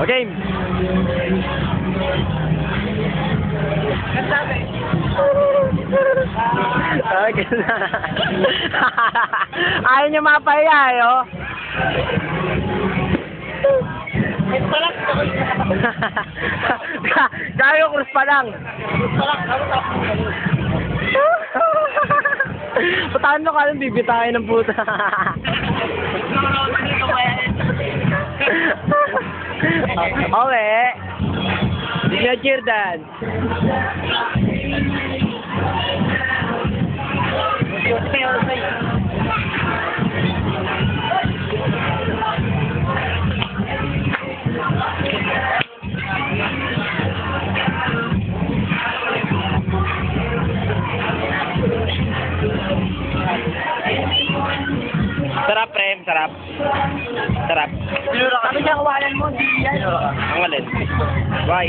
Okay. Okay na. Ayaw niya mapaya, oh. Kayo, krus pa lang. Paano ka lang bibitahin ng puta? Okay. Signa cheer dance. Sarap, Prem. Sarap. Sarap. Sabi niya, kawalan mo, di yan. Ang walin. Why?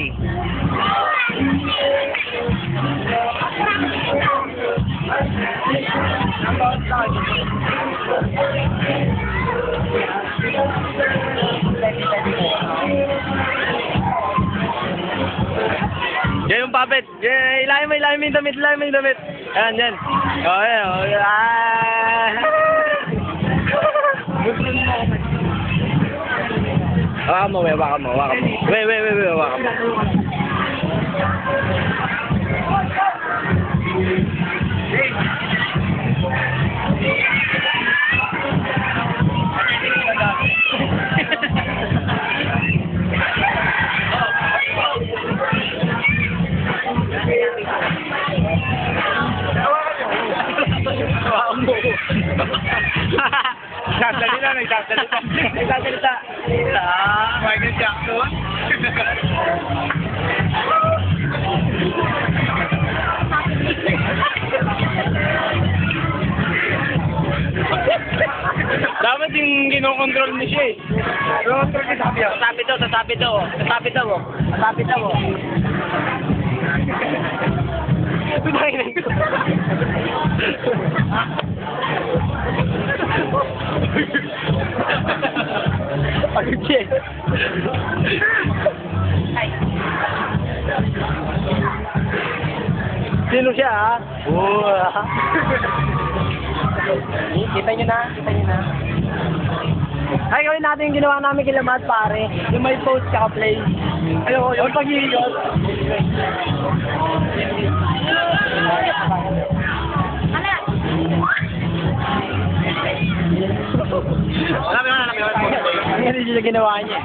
Yan yung puppet. Ilahin mo yung damit. Ilahin mo yung damit. Ayan, yan. O, yan. O, hawakan mo, hawakan mo. Wait, hawakan mo. Nagsasalita. Michael Jackson. Dapat yung ginokontrol mo siya eh. Sasabi daw. Pinahinan ko. Ayun siya. Sino siya ha? Kita nyo na. Ay, gawin natin yung ginawa namin kila Matt, pare. Yung may post tsaka play. Ayun, yung pag-iiyot. Alam mo. Ang hindi siya ginawa niya.